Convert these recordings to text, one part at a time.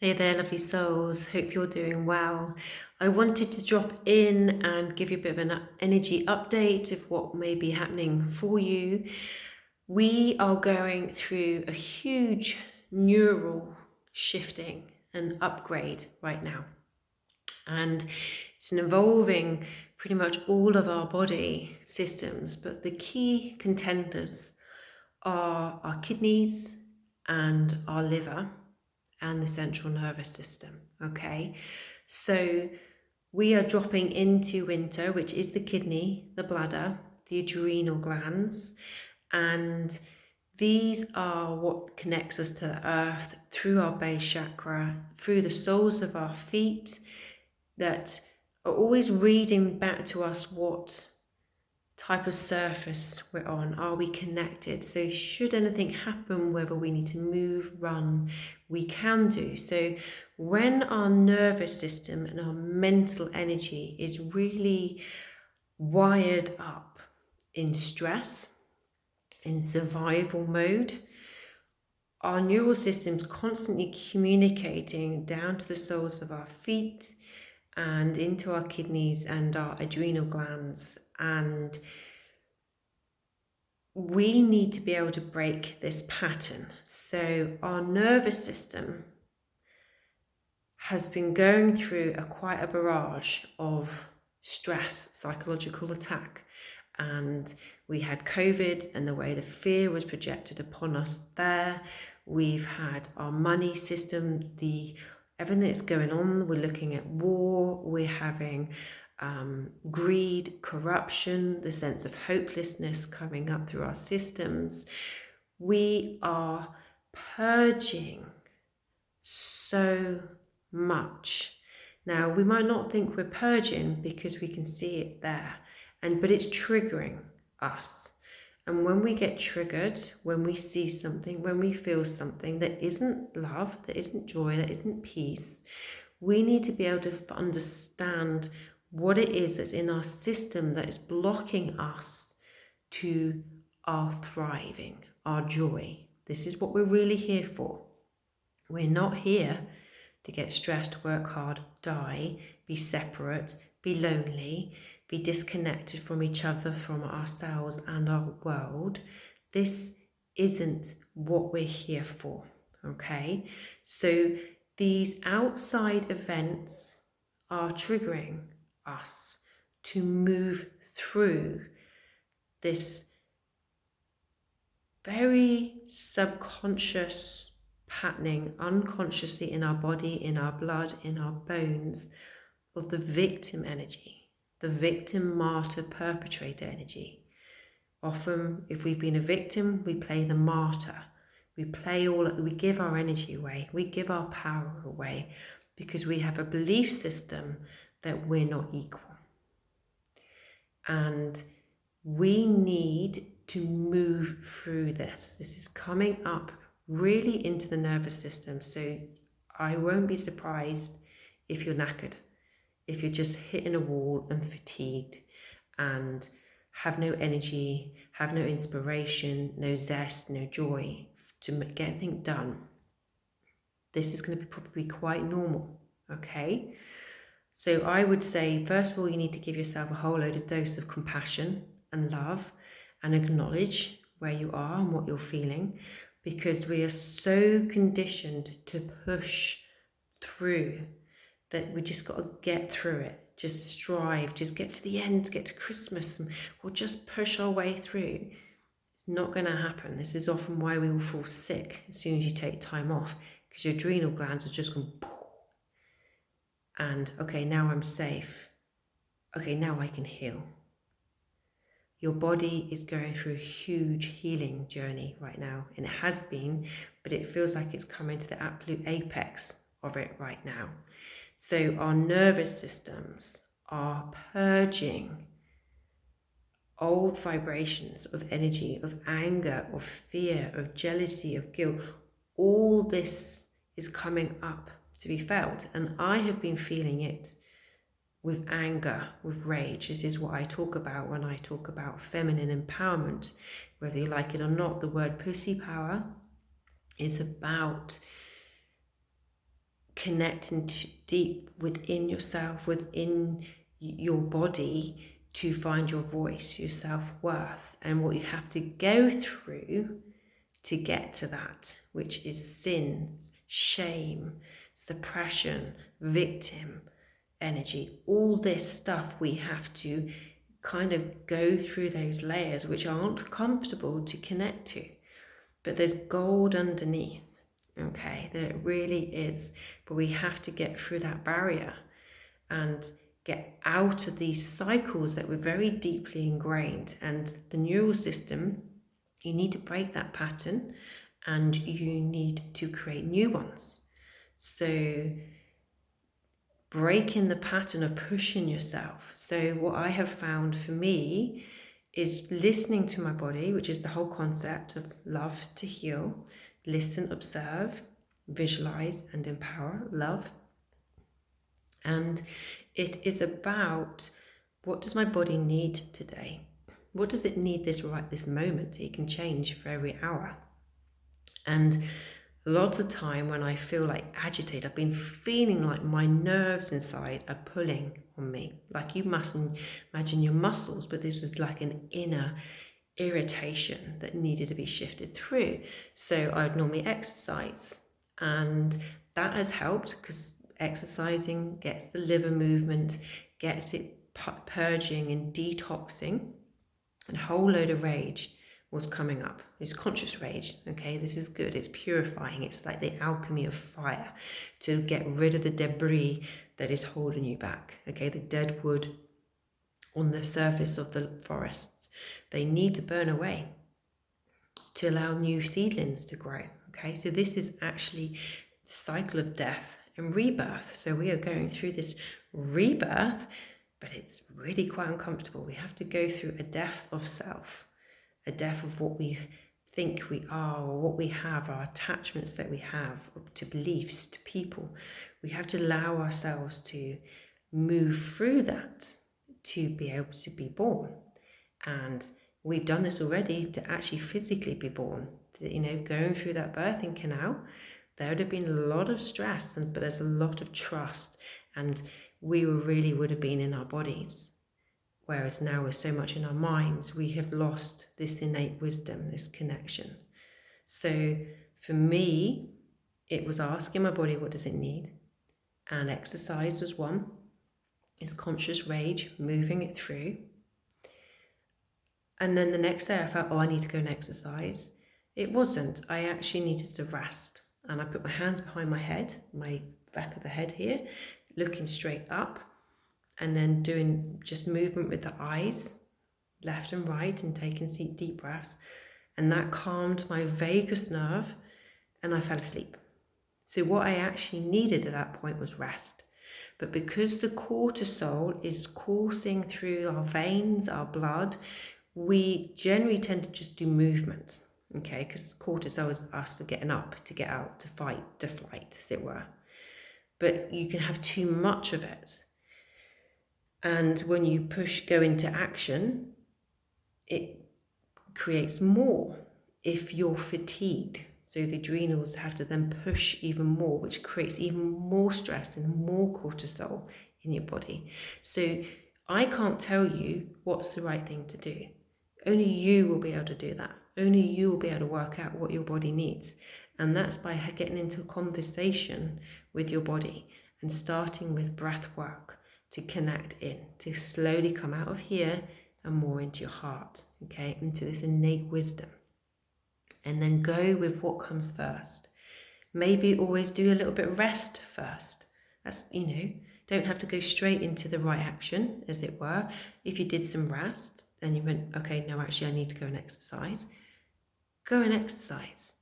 Hey there, lovely souls. Hope you're doing well. I wanted to drop in and give you a bit of an energy update of what may be happening for you. We are going through a huge neural shifting and upgrade right now. And it's involving pretty much all of our body systems, but the key contenders are our kidneys and our liver and the central nervous system. Okay, so we are dropping into winter, which is the kidney, the bladder, the adrenal glands, and these are what connects us to the earth through our base chakra, through the soles of our feet, that are always reading back to us what type of surface we're on. Are we connected? So should anything happen, whether we need to move, run, we can do. So when our nervous system and our mental energy is really wired up in stress, in survival mode, our neural system's constantly communicating down to the soles of our feet and into our kidneys and our adrenal glands, and we need to be able to break this pattern. So our nervous system has been going through quite a barrage of stress, psychological attack, and we had COVID and the way the fear was projected upon us there. We've had our money system, everything that's going on. We're looking at war. We're having greed, corruption, the sense of hopelessness coming up through our systems. We are purging so much. Now, we might not think we're purging because we can see it there, but it's triggering us. And when we get triggered, when we see something, when we feel something that isn't love, that isn't joy, that isn't peace, we need to be able to understand what it is that's in our system that is blocking us to our thriving, our joy. This is what we're really here for. We're not here to get stressed, work hard, die, be separate, be lonely, be disconnected from each other, from ourselves and our world. This isn't what we're here for, okay? So these outside events are triggering us to move through this very subconscious patterning, unconsciously in our body, in our blood, in our bones, of the victim energy, the victim, martyr, perpetrator energy. Often, if we've been a victim, we play the martyr. We give our energy away, we give our power away, because we have a belief system that we're not equal. And we need to move through this. This is coming up really into the nervous system. So I won't be surprised if you're knackered, if you're just hitting a wall and fatigued and have no energy, have no inspiration, no zest, no joy to get anything done. This is going to be probably quite normal, okay? So I would say, first of all, you need to give yourself a whole load of dose of compassion and love, and acknowledge where you are and what you're feeling, because we are so conditioned to push through that we just got to get through it. Just strive, just get to the end, get to Christmas, and we'll just push our way through. It's not going to happen. This is often why we will fall sick as soon as you take time off, because your adrenal glands are just going, and okay, now I'm safe. Okay, now I can heal. Your body is going through a huge healing journey right now, and it has been, but it feels like it's coming to the absolute apex of it right now. So our nervous systems are purging old vibrations of energy, of anger, of fear, of jealousy, of guilt. All this is coming up to be felt, and I have been feeling it with anger, with rage. This is what I talk about when I talk about feminine empowerment. Whether you like it or not, the word pussy power is about connecting to deep within yourself, within your body, to find your voice, your self-worth, and what you have to go through to get to that, which is sin, shame, suppression, victim energy. All this stuff we have to kind of go through those layers, which aren't comfortable to connect to, but there's gold underneath. Okay, there really is, but we have to get through that barrier and get out of these cycles that were very deeply ingrained. And the neural system, you need to break that pattern and you need to create new ones. So breaking the pattern of pushing yourself. So what I have found for me is listening to my body, which is the whole concept of love to heal. Listen, observe, visualize, and empower love. And it is about, what does my body need today? What does it need this moment? It can change for every hour. And a lot of the time when I feel like agitated, I've been feeling like my nerves inside are pulling on me. Like, you mustn't imagine your muscles, but this was like an inner irritation that needed to be shifted through. So I'd normally exercise, and that has helped because exercising gets the liver movement, gets it purging and detoxing. And a whole load of rage was coming up. It's conscious rage. Okay, this is good. It's purifying. It's like the alchemy of fire to get rid of the debris that is holding you back. Okay, the dead wood on the surface of the forests, they need to burn away to allow new seedlings to grow. Okay, so this is actually the cycle of death and rebirth. So we are going through this rebirth, but it's really quite uncomfortable. We have to go through a death of self, a death of what we think we are or what we have, our attachments that we have to beliefs, to people. We have to allow ourselves to move through that to be able to be born. And we've done this already to actually physically be born. You know, going through that birthing canal, there would have been a lot of stress, but there's a lot of trust, and we really would have been in our bodies. Whereas now we're so much in our minds, we have lost this innate wisdom, this connection. So for me, it was asking my body, what does it need? And exercise was one. It's conscious rage, moving it through. And then the next day I felt, oh, I need to go and exercise. It wasn't. I actually needed to rest. And I put my hands behind my head, my back of the head here, looking straight up, and then doing just movement with the eyes, left and right, and taking deep breaths. And that calmed my vagus nerve, and I fell asleep. So what I actually needed at that point was rest. But because the cortisol is coursing through our veins, our blood, we generally tend to just do movements, okay? Because cortisol is us for getting up, to get out, to fight, to flight, as it were. But you can have too much of it. And when you go into action, it creates more if you're fatigued. So the adrenals have to then push even more, which creates even more stress and more cortisol in your body. So I can't tell you what's the right thing to do. Only you will be able to do that. Only you will be able to work out what your body needs. And that's by getting into a conversation with your body and starting with breath work to connect in, to slowly come out of here and more into your heart, okay, into this innate wisdom. And then go with what comes first. Maybe always do a little bit of rest first. That's, don't have to go straight into the right action, as it were. If you did some rest, then you went, okay, no, actually I need to go and exercise. Go and exercise.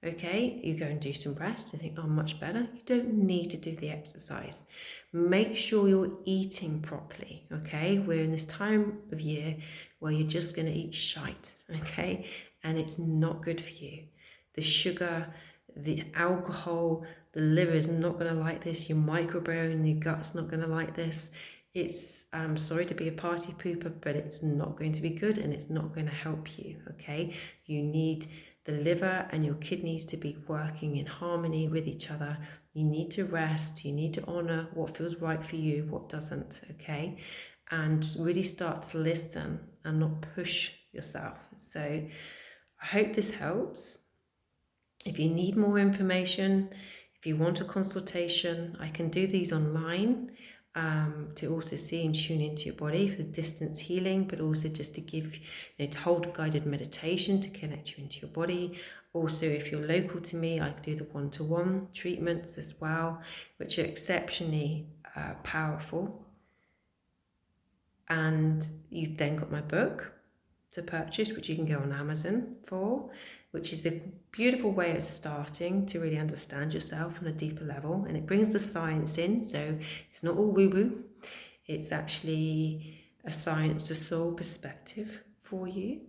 Okay, you go and do some rest and think, oh, much better. You don't need to do the exercise. Make sure you're eating properly, okay? We're in this time of year where you're just going to eat shite, okay? And it's not good for you. The sugar, the alcohol, the liver is not going to like this. Your microbiome, your gut's not going to like this. I'm sorry to be a party pooper, but it's not going to be good and it's not going to help you, okay? You need the liver and your kidneys to be working in harmony with each other. You need to rest, you need to honor what feels right for you, what doesn't, okay? And really start to listen and not push yourself. So I hope this helps. If you need more information, if you want a consultation, I can do these online to also see and tune into your body for distance healing, but also just to give, to hold guided meditation to connect you into your body. Also, if you're local to me, I do the one-to-one treatments as well, which are exceptionally powerful. And you've then got my book to purchase, which you can go on Amazon for, which is a beautiful way of starting to really understand yourself on a deeper level. And it brings the science in, so it's not all woo-woo. It's actually a science to soul perspective for you.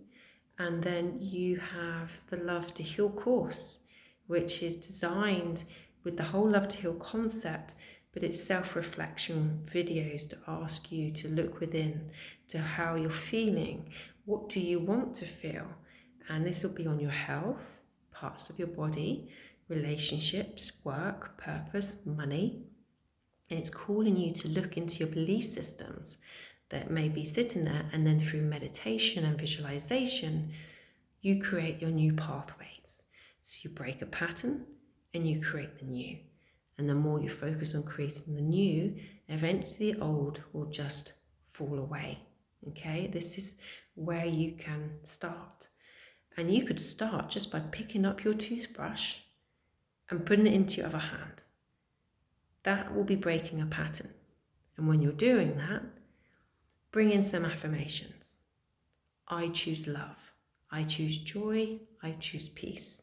And then you have the Love to Heal course, which is designed with the whole Love to Heal concept, but it's self-reflection videos to ask you to look within to how you're feeling. What do you want to feel? And this will be on your health, parts of your body, relationships, work, purpose, money. And it's calling you to look into your belief systems that may be sitting there, and then through meditation and visualization, you create your new pathways. So you break a pattern and you create the new. And the more you focus on creating the new, eventually the old will just fall away. Okay, this is where you can start. And you could start just by picking up your toothbrush and putting it into your other hand. That will be breaking a pattern. And when you're doing that, bring in some affirmations. I choose love. I choose joy. I choose peace.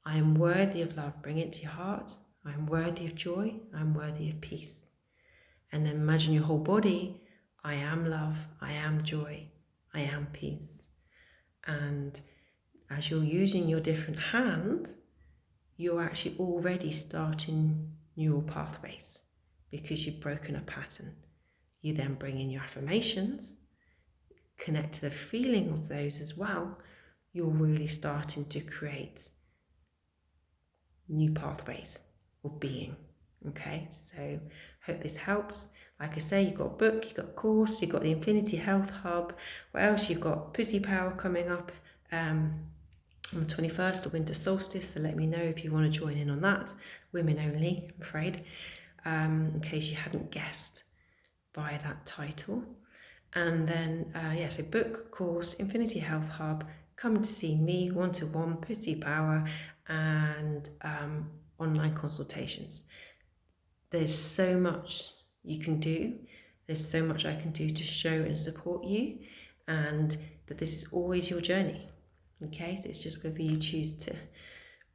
I am worthy of love. Bring it to your heart. I am worthy of joy. I am worthy of peace. And then imagine your whole body. I am love. I am joy. I am peace. And as you're using your different hands, you're actually already starting neural pathways because you've broken a pattern. You then bring in your affirmations, connect to the feeling of those as well. You're really starting to create new pathways of being. Okay, so hope this helps. Like I say, you've got a book, you've got a course, you've got the Infinity Health Hub. What else? You've got Pussy Power coming up on the 21st, the winter solstice. So let me know if you want to join in on that. Women only, I'm afraid, in case you hadn't guessed by that title. And then, so book, course, Infinity Health Hub, come to see me, one-to-one, Pussy Power, and online consultations. There's so much you can do. There's so much I can do to show and support you, but this is always your journey. Okay, so it's just whether you choose to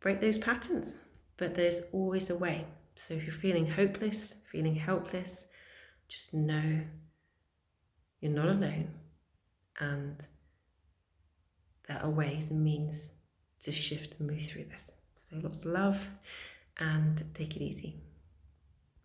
break those patterns, but there's always a way. So if you're feeling hopeless, feeling helpless, just know you're not alone, and there are ways and means to shift and move through this. So lots of love, and take it easy.